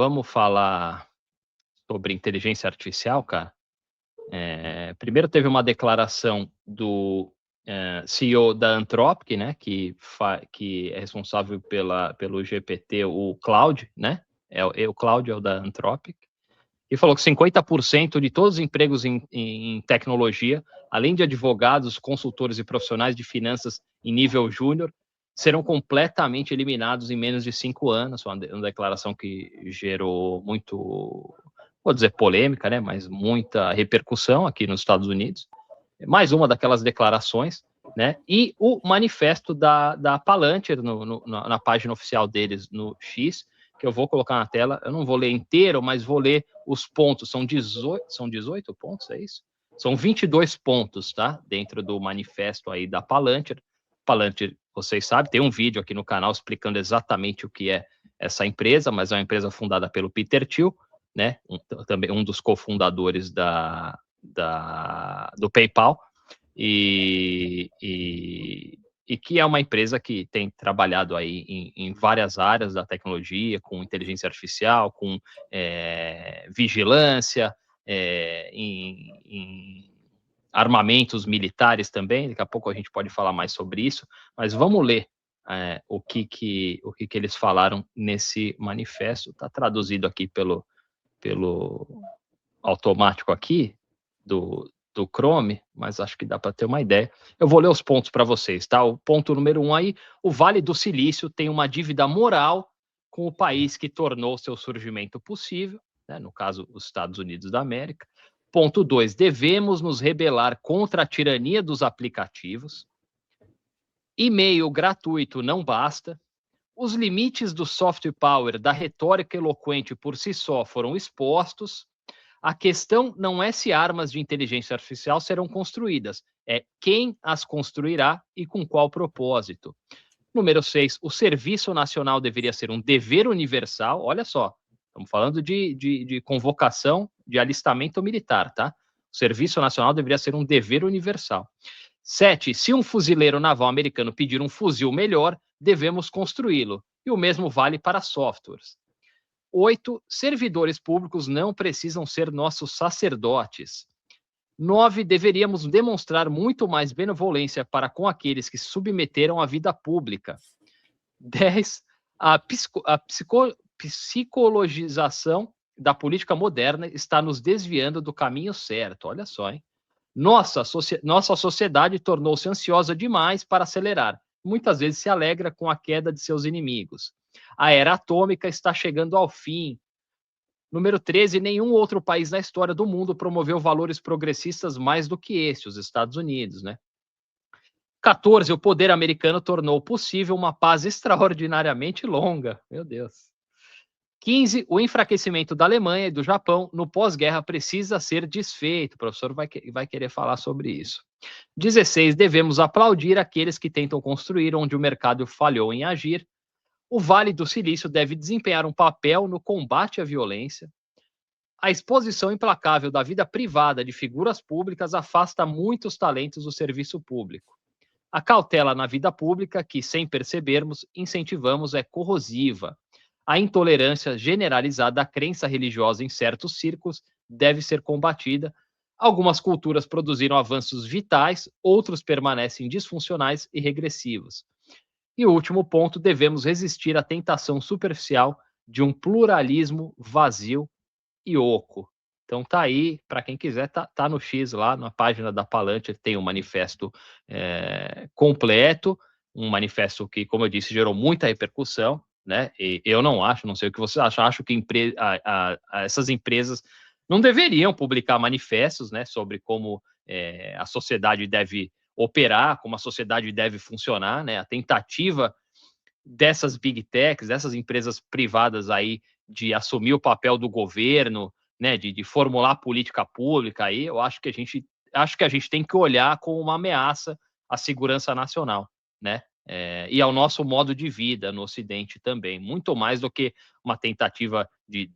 vamos falar sobre inteligência artificial, cara? Primeiro teve uma declaração do CEO da Anthropic, né, que é responsável pelo GPT, o Claude, né? O Claude é o da Anthropic, e falou que 50% de todos os empregos em tecnologia, além de advogados, consultores e profissionais de finanças em nível júnior, serão completamente eliminados em menos de 5 anos. Uma declaração que gerou muito, vou dizer polêmica, né, mas muita repercussão aqui nos Estados Unidos. Mais uma daquelas declarações, né? E o manifesto da Palantir na página oficial deles no X, que eu vou colocar na tela. Eu não vou ler inteiro, mas vou ler os pontos. São 18 pontos, é isso? São 22 pontos, tá? Dentro do manifesto aí da Palantir. Palantir, vocês sabem, tem um vídeo aqui no canal explicando exatamente o que é essa empresa, mas é uma empresa fundada pelo Peter Thiel, né? Também um dos cofundadores do PayPal, e que é uma empresa que tem trabalhado aí em várias áreas da tecnologia, com inteligência artificial, com vigilância, em armamentos militares também. Daqui a pouco a gente pode falar mais sobre isso, mas vamos ler o que eles falaram nesse manifesto. Está traduzido aqui pelo automático aqui do Chrome, mas acho que dá para ter uma ideia. Eu vou ler os pontos para vocês, tá? O ponto número 1 aí: o Vale do Silício tem uma dívida moral com o país que tornou seu surgimento possível, né? No caso, os Estados Unidos da América. Ponto 2: devemos nos rebelar contra a tirania dos aplicativos. E-mail gratuito não basta. Os limites do soft power, da retórica eloquente por si só, foram expostos. A questão não é se armas de inteligência artificial serão construídas, é quem as construirá e com qual propósito. Número 6, o Serviço Nacional deveria ser um dever universal. Olha só, estamos falando de convocação de alistamento militar, tá? O Serviço Nacional deveria ser um dever universal. 7, se um fuzileiro naval americano pedir um fuzil melhor, devemos construí-lo. E o mesmo vale para softwares. 8, servidores públicos não precisam ser nossos sacerdotes. 9, deveríamos demonstrar muito mais benevolência para com aqueles que se submeteram à vida pública. 10, a psicologização da política moderna está nos desviando do caminho certo. Olha só, hein? Nossa sociedade tornou-se ansiosa demais para acelerar. Muitas vezes se alegra com a queda de seus inimigos. A era atômica está chegando ao fim. Número 13, nenhum outro país na história do mundo promoveu valores progressistas mais do que este, os Estados Unidos, né? 14, o poder americano tornou possível uma paz extraordinariamente longa. Meu Deus. 15, o enfraquecimento da Alemanha e do Japão no pós-guerra precisa ser desfeito. O professor vai querer falar sobre isso. 16, devemos aplaudir aqueles que tentam construir onde o mercado falhou em agir. O Vale do Silício deve desempenhar um papel no combate à violência. A exposição implacável da vida privada de figuras públicas afasta muitos talentos do serviço público. A cautela na vida pública, que, sem percebermos, incentivamos, é corrosiva. A intolerância generalizada à crença religiosa em certos círculos deve ser combatida. Algumas culturas produziram avanços vitais, outros permanecem disfuncionais e regressivos. E o último ponto, devemos resistir à tentação superficial de um pluralismo vazio e oco. Então tá aí, para quem quiser, tá no X lá, na página da Palantir, tem um manifesto completo, um manifesto que, como eu disse, gerou muita repercussão, né? E eu não sei o que você acha, acho que essas empresas não deveriam publicar manifestos, né, sobre como a sociedade deve operar, como a sociedade deve funcionar, né? A tentativa dessas big techs, dessas empresas privadas aí, de assumir o papel do governo, né, de formular política pública aí, eu acho que a gente tem que olhar como uma ameaça à segurança nacional, né? E ao nosso modo de vida no Ocidente também, muito mais do que uma tentativa de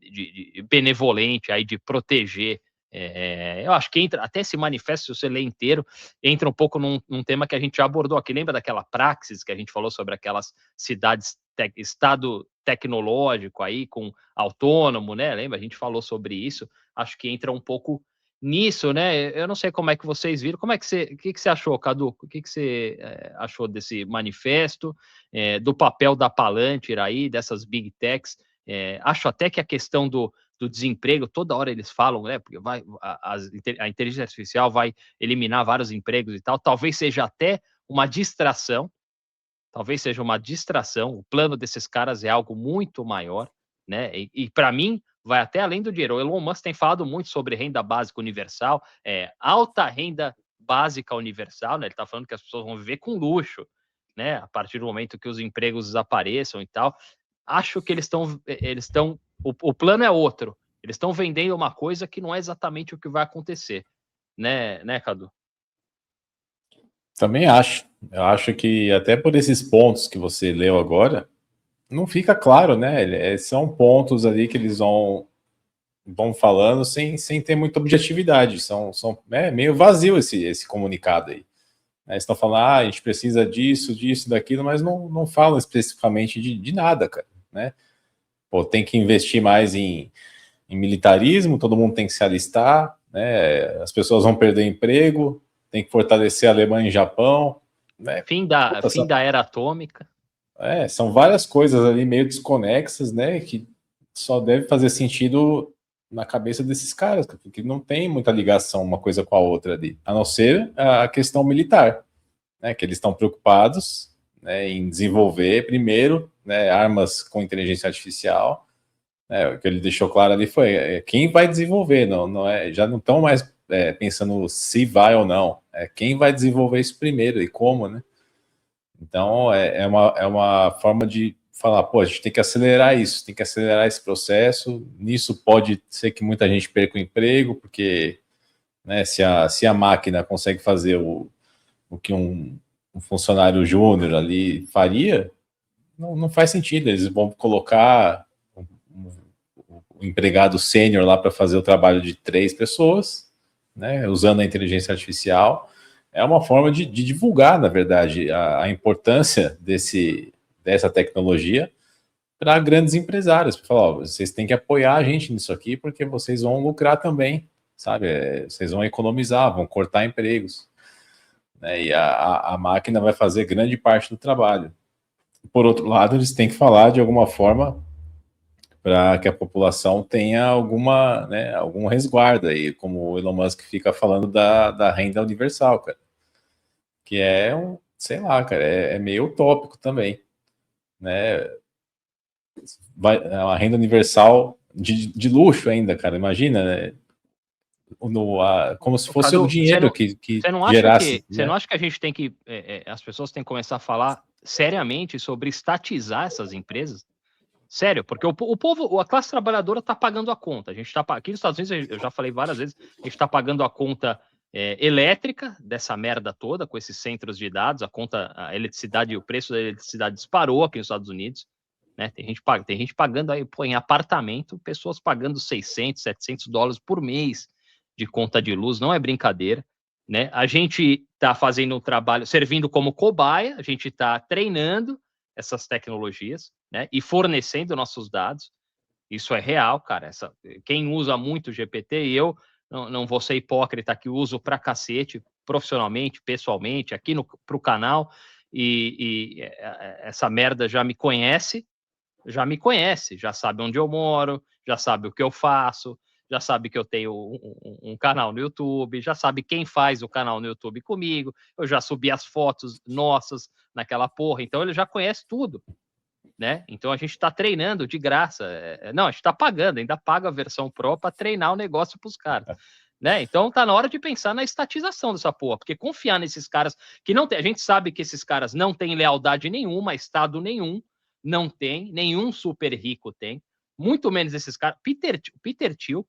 benevolente aí de proteger Eu acho que entra, até esse manifesto, se você ler inteiro, entra um pouco num tema que a gente já abordou aqui. Lembra daquela praxis que a gente falou sobre aquelas cidades, estado tecnológico aí, com autônomo, né? Lembra? A gente falou sobre isso. Acho que entra um pouco nisso, né? Eu não sei como é que vocês viram. O que você achou, Cadu? O que você achou desse manifesto, do papel da Palantir aí, dessas big techs? Acho até que a questão do desemprego, toda hora eles falam, né? Porque a inteligência artificial vai eliminar vários empregos e tal. Talvez seja até uma distração. O plano desses caras é algo muito maior, né? E para mim, vai até além do dinheiro. O Elon Musk tem falado muito sobre renda básica universal, alta renda básica universal, né? Ele está falando que as pessoas vão viver com luxo, né? A partir do momento que os empregos desapareçam e tal. Acho que eles estão, o plano é outro. Eles estão vendendo uma coisa que não é exatamente o que vai acontecer, né, Cadu? Também acho. Eu acho que até por esses pontos que você leu agora, não fica claro, né? São pontos ali que eles vão falando sem ter muita objetividade. É meio vazio esse comunicado aí. Eles estão falando, a gente precisa disso, daquilo, mas não falam especificamente de nada, cara, né? Pô, tem que investir mais em militarismo, todo mundo tem que se alistar, né? As pessoas vão perder emprego, tem que fortalecer a Alemanha e Japão, né? Fim da era atômica. São várias coisas ali meio desconexas, né? Que só deve fazer sentido na cabeça desses caras, porque não tem muita ligação uma coisa com a outra ali, a não ser a questão militar, né? Que eles estão preocupados, né, em desenvolver primeiro, né, armas com inteligência artificial. O que ele deixou claro ali foi quem vai desenvolver, já não estão mais pensando se vai ou não, quem vai desenvolver isso primeiro e como, né? Então é uma forma de falar, pô, a gente tem que acelerar isso, tem que acelerar esse processo. Nisso pode ser que muita gente perca o emprego, porque, né, se a máquina consegue fazer o que um funcionário júnior ali faria, não faz sentido. Eles vão colocar o empregado sênior lá para fazer o trabalho de 3 pessoas, né, usando a inteligência artificial. É uma forma de divulgar, na verdade, a importância dessa tecnologia para grandes empresários, para falar, vocês têm que apoiar a gente nisso aqui, porque vocês vão lucrar também, sabe? Vocês vão economizar, vão cortar empregos, né? E a máquina vai fazer grande parte do trabalho. Por outro lado, eles têm que falar de alguma forma para que a população tenha algum resguardo aí, como o Elon Musk fica falando da renda universal, cara. Que sei lá, cara, é meio utópico também, né? É uma renda universal de luxo ainda, cara, imagina, né? Como se fosse Cadu, o dinheiro que gerasse. Você não acha que a gente tem que, as pessoas têm que começar a falar seriamente sobre estatizar essas empresas? Sério, porque o povo, a classe trabalhadora está pagando a conta. A gente está aqui nos Estados Unidos, eu já falei várias vezes, a gente está pagando a conta elétrica dessa merda toda, com esses centros de dados, a eletricidade, o preço da eletricidade disparou aqui nos Estados Unidos, né? Tem gente pagando aí, em apartamento, pessoas pagando 600, 700 dólares por mês de conta de luz, não é brincadeira, né? A gente está fazendo um trabalho, servindo como cobaia, a gente está treinando essas tecnologias, né? E fornecendo nossos dados. Isso é real, cara. Quem usa muito o GPT, e eu não vou ser hipócrita, que uso pra cacete, profissionalmente, pessoalmente, aqui pro canal, e essa merda já me conhece, já sabe onde eu moro, já sabe o que eu faço, já sabe que eu tenho um canal no YouTube, já sabe quem faz o canal no YouTube comigo, eu já subi as fotos nossas naquela porra, então ele já conhece tudo, né? Então a gente está treinando de graça, não, a gente está pagando, ainda paga a versão Pro para treinar o negócio para os caras, né? Então tá na hora de pensar na estatização dessa porra, porque confiar nesses caras que não tem, a gente sabe que esses caras não têm lealdade nenhuma, Estado nenhum, não tem, nenhum super rico tem, muito menos esses caras. Peter Thiel,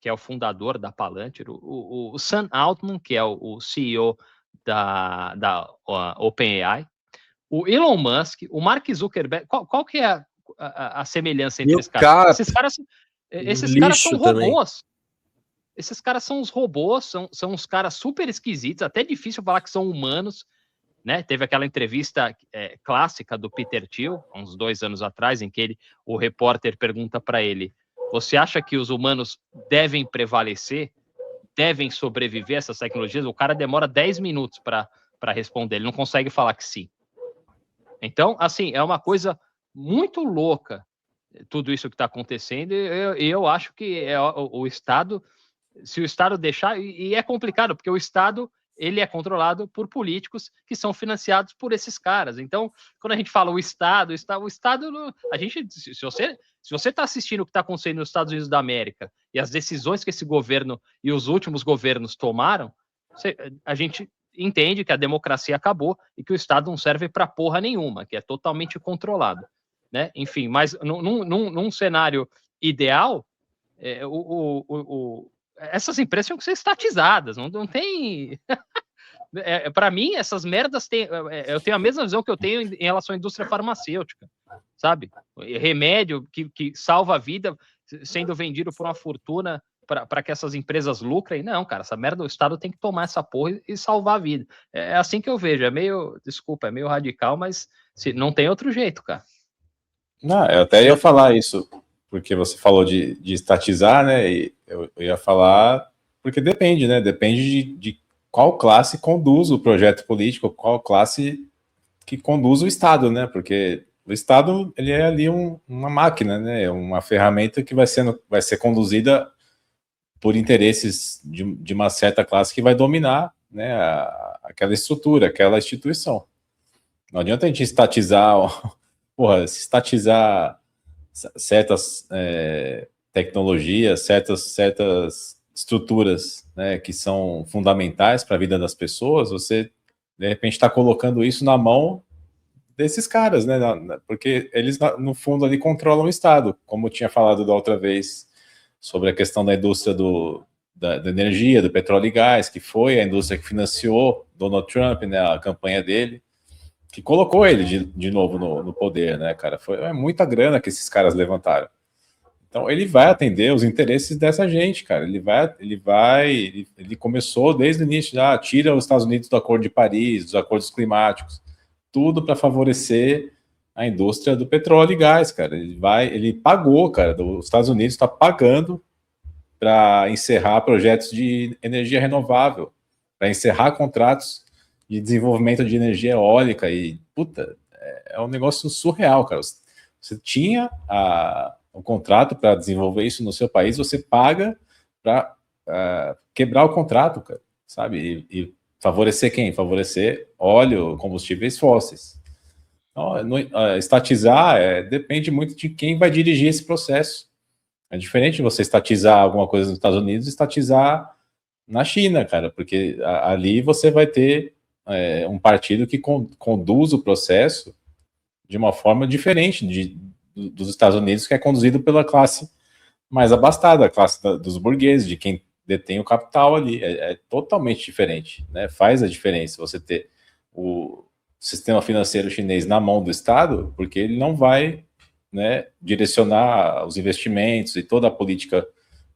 que é o fundador da Palantir, o Sam Altman, que é o CEO da OpenAI, o Elon Musk, o Mark Zuckerberg, qual que é a semelhança entre esses caras? Esses caras são robôs. esses caras são uns robôs, são uns caras super esquisitos, até difícil falar que são humanos, né? Teve aquela entrevista clássica do Peter Thiel, uns 2 anos atrás, em que o repórter pergunta para ele: você acha que os humanos devem prevalecer, devem sobreviver a essas tecnologias? O cara demora 10 minutos para responder, ele não consegue falar que sim. Então, assim, é uma coisa muito louca tudo isso que está acontecendo, e eu acho que o Estado, se o Estado deixar, e é complicado, porque o Estado ele é controlado por políticos que são financiados por esses caras. Então, quando a gente fala o Estado, a gente, se você está assistindo o que está acontecendo nos Estados Unidos da América e as decisões que esse governo e os últimos governos tomaram, a gente entende que a democracia acabou e que o Estado não serve para porra nenhuma, que é totalmente controlado, né? Enfim, mas num cenário ideal, essas empresas tinham que ser estatizadas, não tem... para mim, essas merdas têm... eu tenho a mesma visão que eu tenho em relação à indústria farmacêutica, sabe? Remédio que salva a vida sendo vendido por uma fortuna para que essas empresas lucrem. Não, cara, essa merda, o Estado tem que tomar essa porra e salvar a vida. É assim que eu vejo, é meio radical, mas não tem outro jeito, cara. Não, eu até ia falar isso, porque você falou de estatizar, né? E eu ia falar, porque depende, né? Depende de qual classe conduz o projeto político, qual classe que conduz o Estado, né? Porque o Estado, ele é ali uma máquina, né? Uma ferramenta que vai ser conduzida por interesses de uma certa classe que vai dominar, né, aquela estrutura, aquela instituição. Não adianta a gente estatizar, se estatizar certas tecnologias, certas estruturas, né, que são fundamentais para a vida das pessoas, você, de repente, está colocando isso na mão desses caras, né, porque eles, no fundo, ali controlam o Estado, como eu tinha falado da outra vez, sobre a questão da indústria da energia, do petróleo e gás, que foi a indústria que financiou Donald Trump, né, a campanha dele, que colocou ele de novo no poder, né, cara? Foi muita grana que esses caras levantaram. Então ele vai atender os interesses dessa gente, cara. Ele começou desde o início, já tira os Estados Unidos do Acordo de Paris, dos acordos climáticos, tudo para favorecer a indústria do petróleo e gás, cara. Ele pagou, cara. Os Estados Unidos está pagando para encerrar projetos de energia renovável, para encerrar contratos de desenvolvimento de energia eólica e, puta, é um negócio surreal, cara. Você tinha um contrato para desenvolver isso no seu país, você paga para quebrar o contrato, cara, sabe? E favorecer quem? Favorecer óleo, combustíveis fósseis. Então, estatizar depende muito de quem vai dirigir esse processo. É diferente de você estatizar alguma coisa nos Estados Unidos e estatizar na China, cara, porque ali você vai ter um partido que conduz o processo de uma forma diferente dos Estados Unidos, que é conduzido pela classe mais abastada, a classe dos burgueses, de quem detém o capital ali. É totalmente diferente, né? Faz a diferença você ter o sistema financeiro chinês na mão do Estado, porque ele não vai, né, direcionar os investimentos e toda a política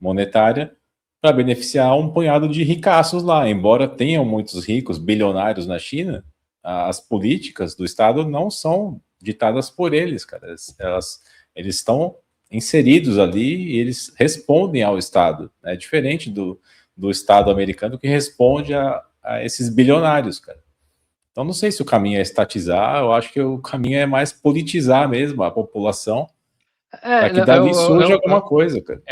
monetária para beneficiar um punhado de ricaços lá. Embora tenham muitos ricos, bilionários na China, as políticas do Estado não são ditadas por eles, cara. Eles estão inseridos ali e eles respondem ao Estado. É diferente do Estado americano, que responde a esses bilionários, cara. Então, não sei se o caminho é estatizar, eu acho que o caminho é mais politizar mesmo a população, para que dali surja alguma coisa, cara.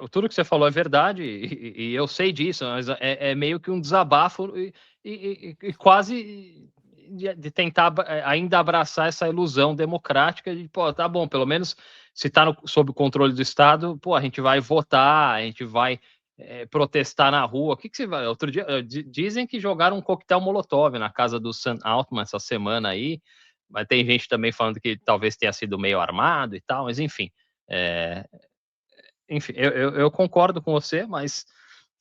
Tudo que você falou é verdade, e eu sei disso, mas é meio que um desabafo e quase de tentar ainda abraçar essa ilusão democrática de, pô, tá bom, pelo menos se está sob o controle do Estado, pô, a gente vai votar, a gente vai protestar na rua. O que você vai? Outro dia dizem que jogaram um coquetel Molotov na casa do Sam Altman essa semana aí, mas tem gente também falando que talvez tenha sido meio armado e tal, mas enfim. Enfim, eu concordo com você, mas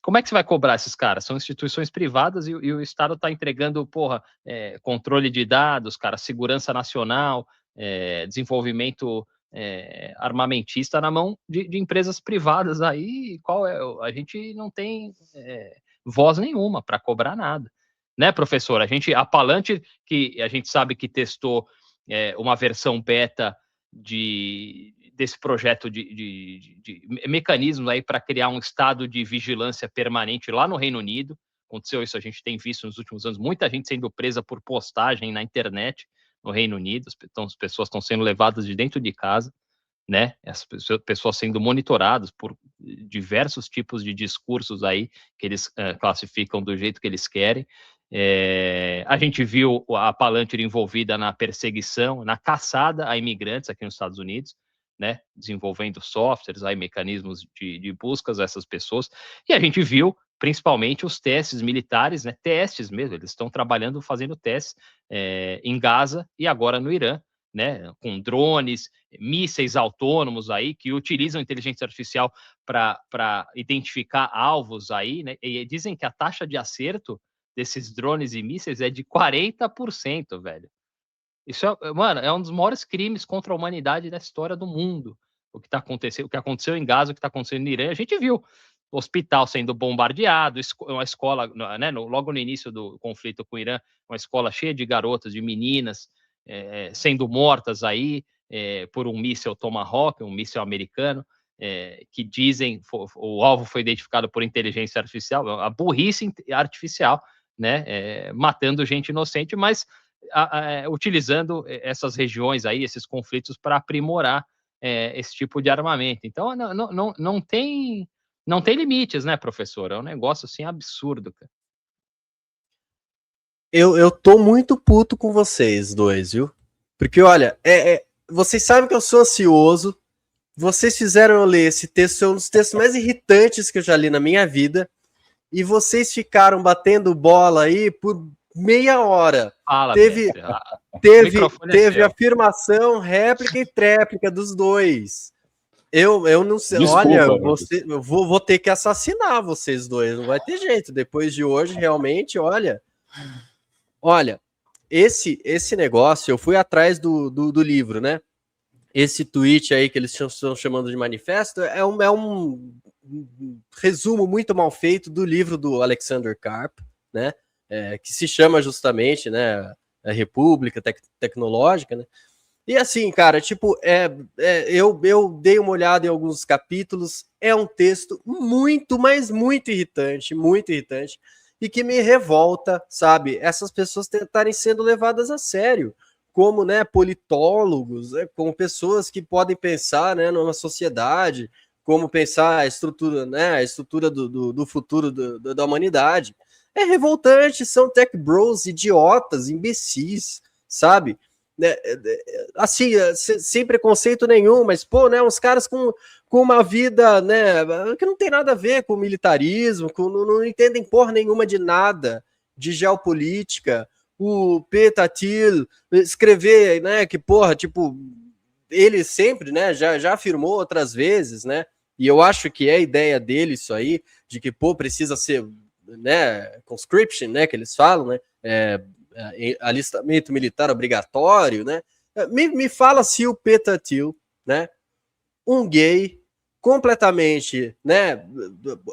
como é que você vai cobrar esses caras? São instituições privadas e o Estado está entregando, controle de dados, cara, segurança nacional, desenvolvimento armamentista na mão de empresas privadas aí, a gente não tem voz nenhuma para cobrar nada, né, professor? A Palantir, que a gente sabe que testou uma versão beta desse projeto de mecanismos aí para criar um estado de vigilância permanente lá no Reino Unido. Aconteceu isso, a gente tem visto nos últimos anos, muita gente sendo presa por postagem na internet no Reino Unido, então as pessoas estão sendo levadas de dentro de casa, né? As pessoas sendo monitoradas por diversos tipos de discursos aí que eles classificam do jeito que eles querem. A gente viu a Palantir envolvida na perseguição, na caçada a imigrantes aqui nos Estados Unidos, né? Desenvolvendo softwares, aí, mecanismos de buscas a essas pessoas, e a gente viu principalmente os testes militares, né? Testes mesmo, eles estão trabalhando, fazendo testes em Gaza e agora no Irã, né? Com drones, mísseis autônomos aí que utilizam inteligência artificial para identificar alvos aí, né? E dizem que a taxa de acerto desses drones e mísseis é de 40%, velho. Isso mano, é um dos maiores crimes contra a humanidade da história do mundo. O que aconteceu em Gaza, o que está acontecendo no Irã, a gente viu. Hospital sendo bombardeado, uma escola, né, logo no início do conflito com o Irã, uma escola cheia de garotas, de meninas, sendo mortas aí por um míssil Tomahawk, um míssil americano, que dizem o alvo foi identificado por inteligência artificial, a burrice artificial, né, matando gente inocente, mas utilizando essas regiões aí, esses conflitos para aprimorar esse tipo de armamento. Então, não tem limites, né, professor? É um negócio assim absurdo, cara. Eu tô muito puto com vocês dois, viu? Porque, olha, vocês sabem que eu sou ansioso. Vocês fizeram eu ler esse texto, é um dos textos mais irritantes que eu já li na minha vida. E vocês ficaram batendo bola aí por meia hora. Fala, teve afirmação, réplica e tréplica dos dois. Eu não sei. Desculpa, olha, eu vou ter que assassinar vocês dois. Não vai ter jeito. Depois de hoje, realmente, olha, esse negócio, eu fui atrás do livro, né? Esse tweet aí que eles estão chamando de manifesto é um resumo muito mal feito do livro do Alexander Karp, né? Que se chama justamente, né, a República Tecnológica, né? E assim, cara, tipo, eu dei uma olhada em alguns capítulos, é um texto muito, mas muito irritante, e que me revolta, sabe? Essas pessoas tentarem sendo levadas a sério, como, né, politólogos, como pessoas que podem pensar, né, numa sociedade, como pensar a estrutura, né, a estrutura do futuro da humanidade. É revoltante, são tech bros, idiotas, imbecis, sabe? Assim, sem preconceito nenhum, mas, pô, né, uns caras com uma vida, né, que não tem nada a ver com militarismo, não entendem porra nenhuma de nada, de geopolítica. O Petatil escrever, né, que, porra, tipo, ele sempre, né, já afirmou outras vezes, né, e eu acho que é a ideia dele isso aí, de que, pô, precisa ser, né, conscription, né, que eles falam, né, alistamento militar obrigatório, né? Me fala se o Petatil, né, um gay completamente, né,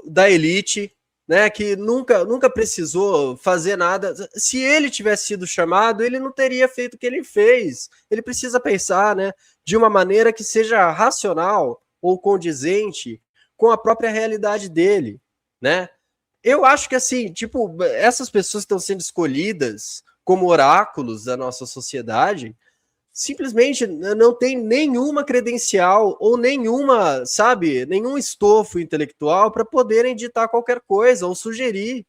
da elite, né, que nunca precisou fazer nada. Se ele tivesse sido chamado, ele não teria feito o que ele fez. Ele precisa pensar, né, de uma maneira que seja racional ou condizente com a própria realidade dele, né? Eu acho que, assim, tipo, essas pessoas que estão sendo escolhidas como oráculos da nossa sociedade simplesmente não tem nenhuma credencial ou nenhuma, sabe, nenhum estofo intelectual para poderem ditar qualquer coisa ou sugerir.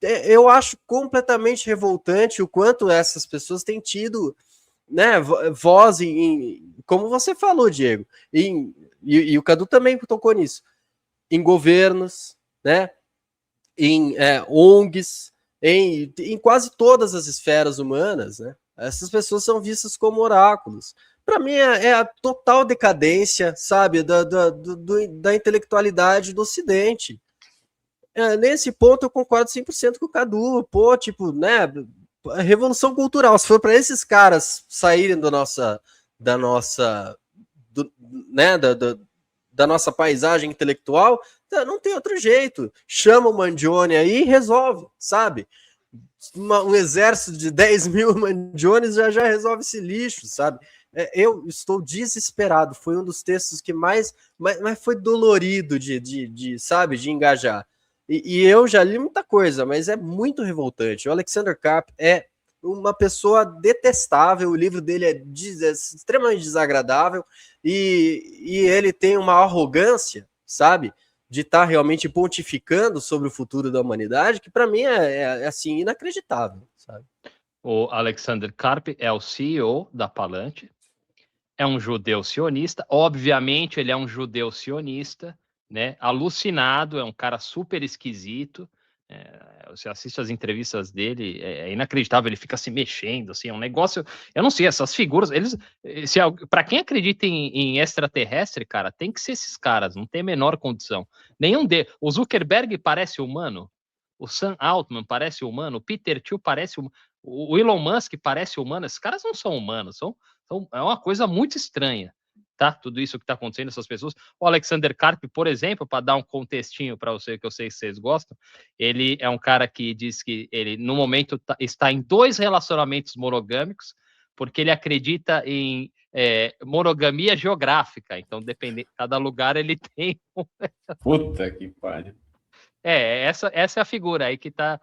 Eu acho completamente revoltante o quanto essas pessoas têm tido, né, voz como você falou, Diego, e o Cadu também tocou nisso, em governos, né, em ONGs, em quase todas as esferas humanas, né? Essas pessoas são vistas como oráculos. Para mim é a total decadência, sabe, da intelectualidade do Ocidente. Nesse ponto eu concordo 100% com o Cadu. Pô, tipo, né, a revolução cultural, se for para esses caras saírem da nossa né, da nossa paisagem intelectual, não tem outro jeito. Chama o Mandione aí e resolve, sabe? Um exército de 10 mil Mandiones já resolve esse lixo, sabe? Eu estou desesperado. Foi um dos textos que mais foi dolorido sabe, de engajar. E eu já li muita coisa, mas é muito revoltante. O Alexander Karp é uma pessoa detestável, o livro dele é extremamente desagradável, e ele tem uma arrogância, sabe, de estar realmente pontificando sobre o futuro da humanidade, que para mim é assim, inacreditável, sabe? O Alexander Karp é o CEO da Palante, é um judeu sionista, obviamente ele é um judeu sionista, né, alucinado, é um cara super esquisito, você assiste as entrevistas dele, é inacreditável, ele fica se mexendo, assim, é um negócio, eu não sei, essas figuras, para quem acredita em extraterrestre, cara, tem que ser esses caras, não tem a menor condição, nenhum deles, o Zuckerberg parece humano, o Sam Altman parece humano, o Peter Thiel parece humano, o Elon Musk parece humano, esses caras não são humanos, é uma coisa muito estranha, tá? Tudo isso que está acontecendo, essas pessoas. O Alexander Karp, por exemplo, para dar um contextinho para você, que eu sei que vocês gostam, ele é um cara que diz que ele, no momento, está em 2 relacionamentos monogâmicos, porque ele acredita em monogamia geográfica. Então, cada lugar ele tem. Puta que pariu. Essa é a figura aí que está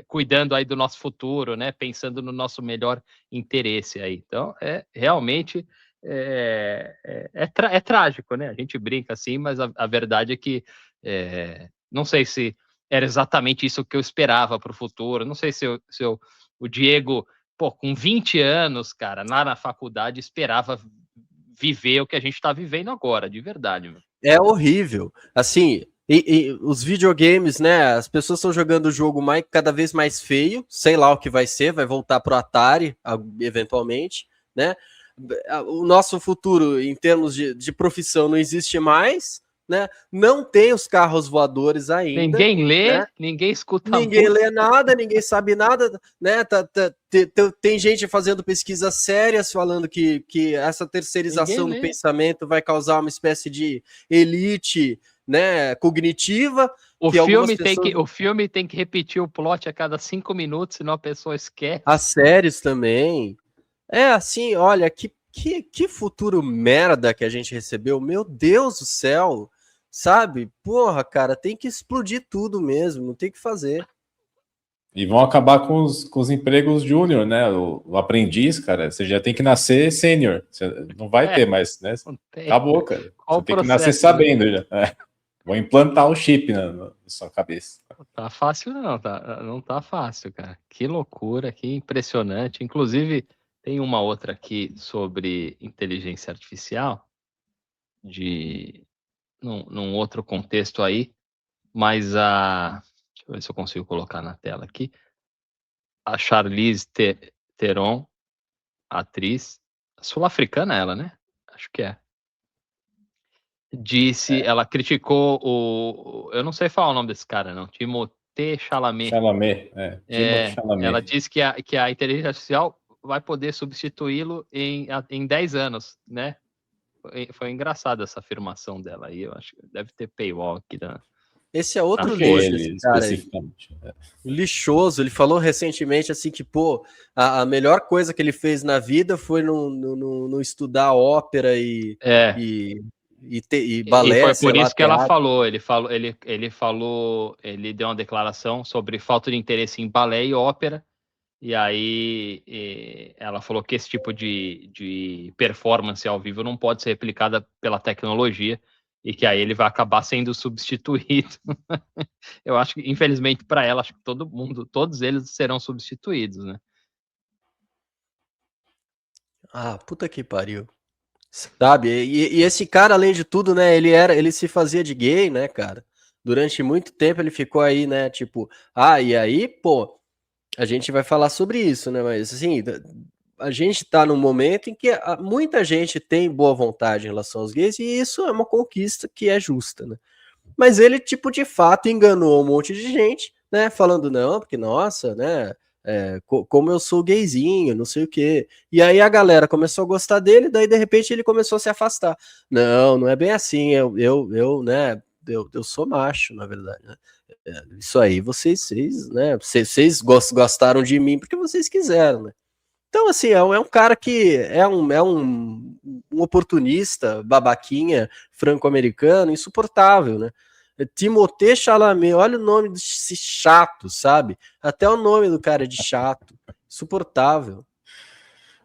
cuidando aí do nosso futuro, né? Pensando no nosso melhor interesse aí. Então, realmente é trágico, né? A gente brinca assim, mas a verdade é que não sei se era exatamente isso que eu esperava para o futuro. Não sei se o Diego, com 20 anos, cara, lá na faculdade, esperava viver o que a gente está vivendo agora, de verdade. Meu. É horrível. Assim, e os videogames, né? As pessoas estão jogando o jogo cada vez mais feio, sei lá o que vai ser, vai voltar pro Atari, eventualmente, né? O nosso futuro, em termos de profissão, não existe mais, né? Não tem os carros voadores ainda. Ninguém lê, né? Ninguém escuta Ninguém lê nada, ninguém sabe nada, né? Tem gente fazendo pesquisas sérias falando que essa terceirização do pensamento vai causar uma espécie de elite, né, cognitiva. O filme tem que repetir o plot a cada 5 minutos, senão a pessoa esquece. As séries também. É assim, olha, que futuro merda que a gente recebeu. Meu Deus do céu. Sabe? Porra, cara, tem que explodir tudo mesmo, não tem o que fazer. E vão acabar com os empregos júnior, né? O aprendiz, cara, você já tem que nascer sênior. Não vai ter mais, né? Acabou, cara. Você tem que nascer sabendo, né? Já. Vou implantar um chip na sua cabeça. Tá fácil não, não tá fácil, cara. Que loucura, que impressionante. Inclusive, tem uma outra aqui sobre inteligência artificial, num outro contexto aí, mas deixa eu ver se eu consigo colocar na tela aqui. A Charlize Theron, atriz sul-africana, ela, né? Acho que é. Ela criticou eu não sei falar o nome desse cara, não. Timothée Chalamet. Chalamet. Ela disse que a inteligência artificial vai poder substituí-lo em 10 anos, né? Foi engraçada essa afirmação dela aí. Eu acho que deve ter paywall aqui. Esse é outro lixo, cara. Lixoso. Ele falou recentemente assim que, a melhor coisa que ele fez na vida foi não estudar ópera e balé. E foi por isso que ela falou. Ele deu uma declaração sobre falta de interesse em balé e ópera. E aí ela falou que esse tipo de performance ao vivo não pode ser replicada pela tecnologia e que aí ele vai acabar sendo substituído. Eu acho que, infelizmente, para ela, acho que todos eles serão substituídos, né? Ah, puta que pariu. Sabe? E esse cara, além de tudo, né, ele se fazia de gay, né, cara? Durante muito tempo ele ficou aí, né, tipo, e aí, a gente vai falar sobre isso, né? Mas assim, a gente tá num momento em que muita gente tem boa vontade em relação aos gays, e isso é uma conquista que é justa, né? Mas ele, tipo, de fato enganou um monte de gente, né? Falando, não, porque, nossa, né? como eu sou gayzinho, não sei o quê. E aí a galera começou a gostar dele, daí de repente ele começou a se afastar. Não é bem assim, né, eu sou macho, na verdade, né? Isso aí, vocês né, vocês gostaram de mim porque vocês quiseram, né? Então, assim, é um cara que é um oportunista, babaquinha, franco-americano, insuportável, né? Timothée Chalamet, olha o nome desse chato, sabe? Até o nome do cara é de chato, insuportável.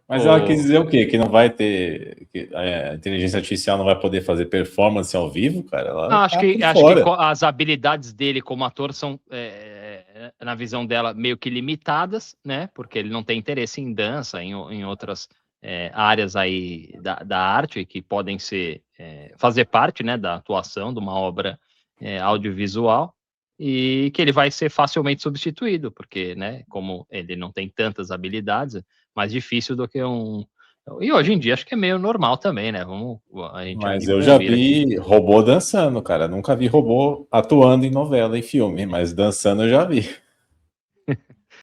Mas ela quis dizer o quê? Que não vai ter. Que a inteligência artificial não vai poder fazer performance ao vivo, cara? Ela acho que as habilidades dele como ator são, na visão dela, meio que limitadas, né? Porque ele não tem interesse em dança, em outras áreas aí da arte que podem fazer parte, né, da atuação de uma obra audiovisual, e que ele vai ser facilmente substituído, porque, né, como ele não tem tantas habilidades, mais difícil do que E hoje em dia acho que é meio normal também, né? Mas eu já vi robô dançando, cara. Nunca vi robô atuando em novela, em filme, mas dançando eu já vi.